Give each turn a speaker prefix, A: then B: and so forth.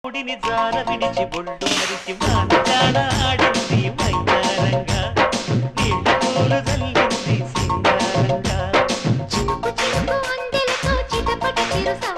A: ముడిని జార విడిచి బొడ్డు మరిచి మానజాడ ఆడింది మైదానంగా నీళ్ళ పూలు జల్లింది సింగారంగా
B: చినుకు చినుకు అందెలతో చిటపట చిరుసా